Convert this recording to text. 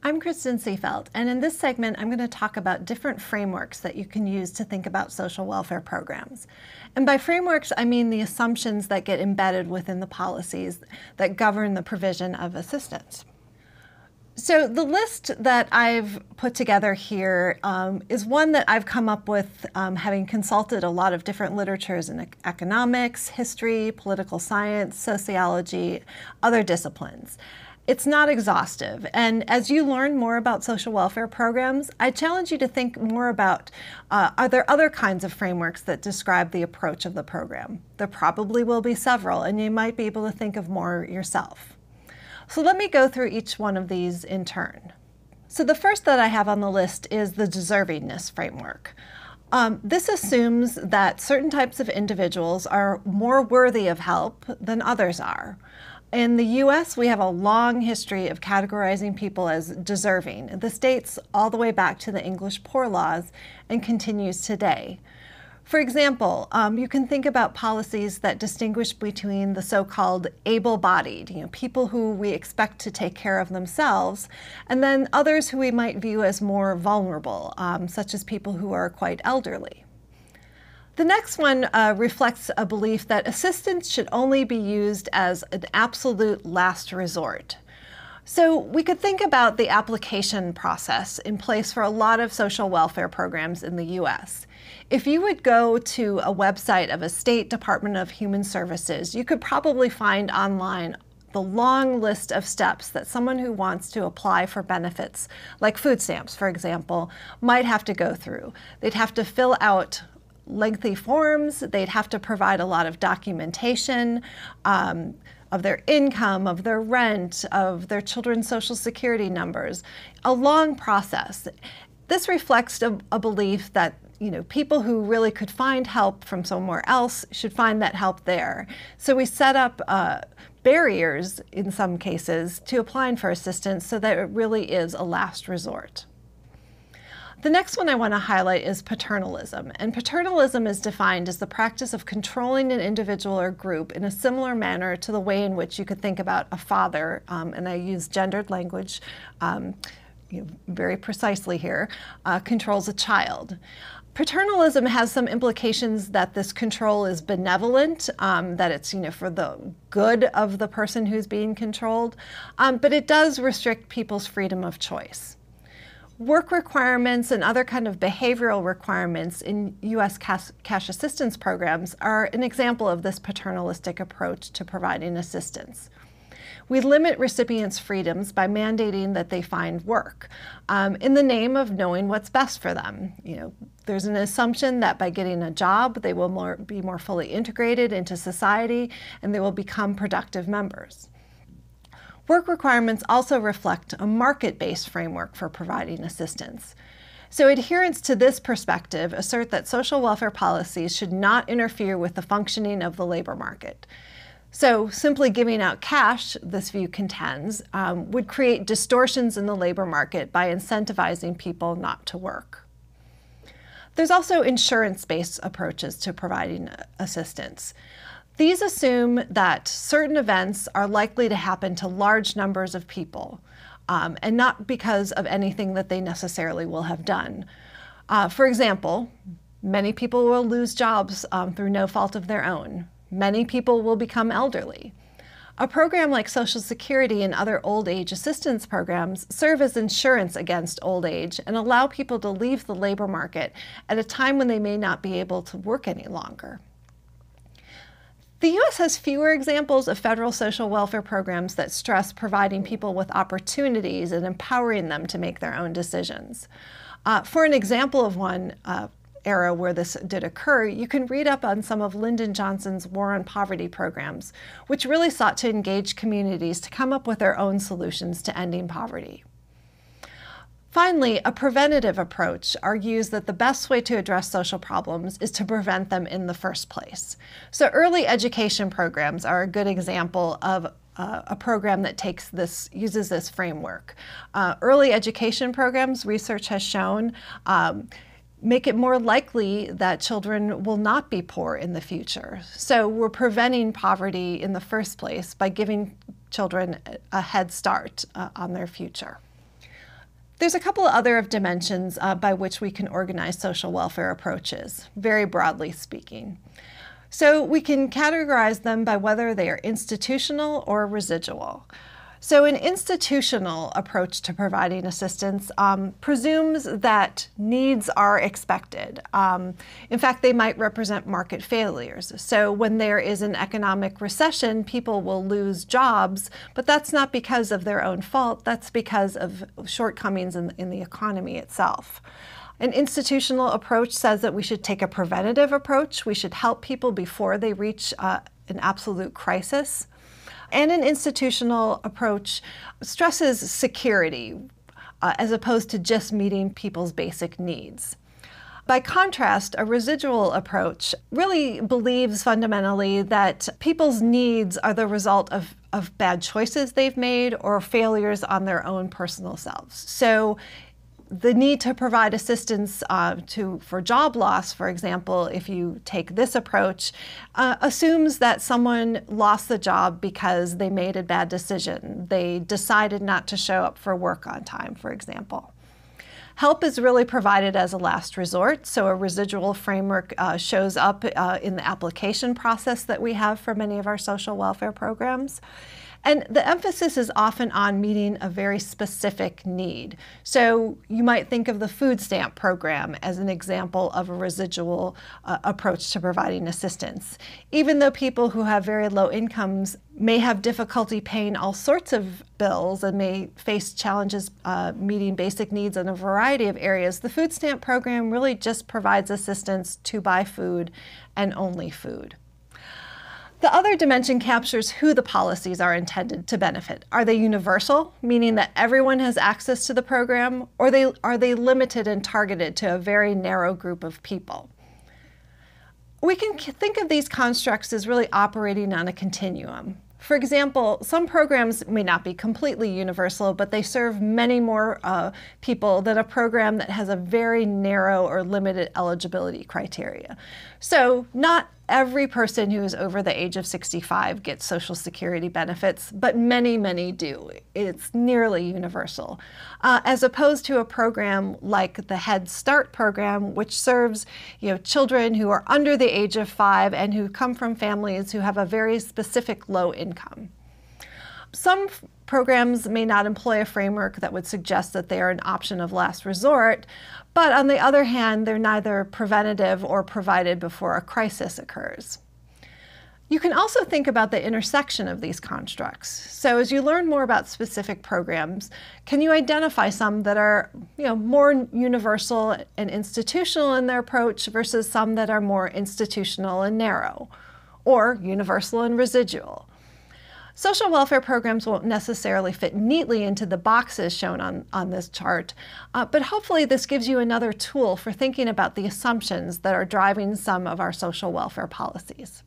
I'm Kristen Seefeld, and in this segment, I'm going to talk about different frameworks that you can use to think about social welfare programs. And by frameworks, I mean the assumptions that get embedded within the policies that govern the provision of assistance. So the list that I've put together here is one that I've come up with having consulted a lot of different literatures in economics, history, political science, sociology, other disciplines. It's not exhaustive, and as you learn more about social welfare programs, I challenge you to think more about, are there other kinds of frameworks that describe the approach of the program? There probably will be several, and you might be able to think of more yourself. So let me go through each one of these in turn. So the first that I have on the list is the deservingness framework. This assumes that certain types of individuals are more worthy of help than others are. In the US, we have a long history of categorizing people as deserving. This dates all the way back to the English Poor Laws and continues today. For example, you can think about policies that distinguish between the so-called able-bodied, people who we expect to take care of themselves, and then others who we might view as more vulnerable, such as people who are quite elderly. The next one reflects a belief that assistance should only be used as an absolute last resort. So we could think about the application process in place for a lot of social welfare programs in the US. If you would go to a website of a state Department of Human Services, you could probably find online the long list of steps that someone who wants to apply for benefits, like food stamps, for example, might have to go through. They'd have to fill out lengthy forms, they'd have to provide a lot of documentation of their income, of their rent, of their children's social security numbers, a long process. This reflects a belief that people who really could find help from somewhere else should find that help there. So we set up barriers in some cases to applying for assistance so that it really is a last resort. The next one I want to highlight is paternalism, and paternalism is defined as the practice of controlling an individual or group in a similar manner to the way in which you could think about a father, and I use gendered language very precisely here, controls a child. Paternalism has some implications that this control is benevolent, that it's for the good of the person who's being controlled, but it does restrict people's freedom of choice. Work requirements and other kind of behavioral requirements in U.S. cash assistance programs are an example of this paternalistic approach to providing assistance. We limit recipients' freedoms by mandating that they find work in the name of knowing what's best for them. There's an assumption that by getting a job, they will be more fully integrated into society and they will become productive members. Work requirements also reflect a market-based framework for providing assistance. So adherents to this perspective assert that social welfare policies should not interfere with the functioning of the labor market. So simply giving out cash, this view contends, would create distortions in the labor market by incentivizing people not to work. There's also insurance-based approaches to providing assistance. These assume that certain events are likely to happen to large numbers of people, and not because of anything that they necessarily will have done. For example, many people will lose jobs through no fault of their own. Many people will become elderly. A program like Social Security and other old age assistance programs serve as insurance against old age and allow people to leave the labor market at a time when they may not be able to work any longer. The U.S. has fewer examples of federal social welfare programs that stress providing people with opportunities and empowering them to make their own decisions. For an example of one era where this did occur, you can read up on some of Lyndon Johnson's War on Poverty programs, which really sought to engage communities to come up with their own solutions to ending poverty. Finally, a preventative approach argues that the best way to address social problems is to prevent them in the first place. So early education programs are a good example of a program that uses this framework. Early education programs, research has shown, make it more likely that children will not be poor in the future. So we're preventing poverty in the first place by giving children a head start on their future. There's a couple of other dimensions by which we can organize social welfare approaches, very broadly speaking. So we can categorize them by whether they are institutional or residual. So an institutional approach to providing assistance presumes that needs are expected. In fact, they might represent market failures. So when there is an economic recession, people will lose jobs, but that's not because of their own fault. That's because of shortcomings in the economy itself. An institutional approach says that we should take a preventative approach. We should help people before they reach an absolute crisis. And an institutional approach stresses security as opposed to just meeting people's basic needs. By contrast, a residual approach really believes fundamentally that people's needs are the result of bad choices they've made or failures on their own personal selves. So the need to provide assistance for job loss, for example, if you take this approach, assumes that someone lost the job because they made a bad decision. They decided not to show up for work on time, for example. Help is really provided as a last resort, so a residual framework shows up in the application process that we have for many of our social welfare programs. And the emphasis is often on meeting a very specific need. So you might think of the food stamp program as an example of a residual approach to providing assistance. Even though people who have very low incomes may have difficulty paying all sorts of bills and may face challenges meeting basic needs in a variety of areas, the food stamp program really just provides assistance to buy food and only food. The other dimension captures who the policies are intended to benefit. Are they universal, meaning that everyone has access to the program, or are they limited and targeted to a very narrow group of people? We can think of these constructs as really operating on a continuum. For example, some programs may not be completely universal, but they serve many more people than a program that has a very narrow or limited eligibility criteria. So not every person who is over the age of 65 gets Social Security benefits, but many, many do. It's nearly universal, as opposed to a program like the Head Start program, which serves children who are under the age of 5 and who come from families who have a very specific low income. Some programs may not employ a framework that would suggest that they are an option of last resort, but on the other hand, they're neither preventative or provided before a crisis occurs. You can also think about the intersection of these constructs. So as you learn more about specific programs, can you identify some that are more universal and institutional in their approach versus some that are more institutional and narrow, or universal and residual? Social welfare programs won't necessarily fit neatly into the boxes shown on this chart, but hopefully this gives you another tool for thinking about the assumptions that are driving some of our social welfare policies.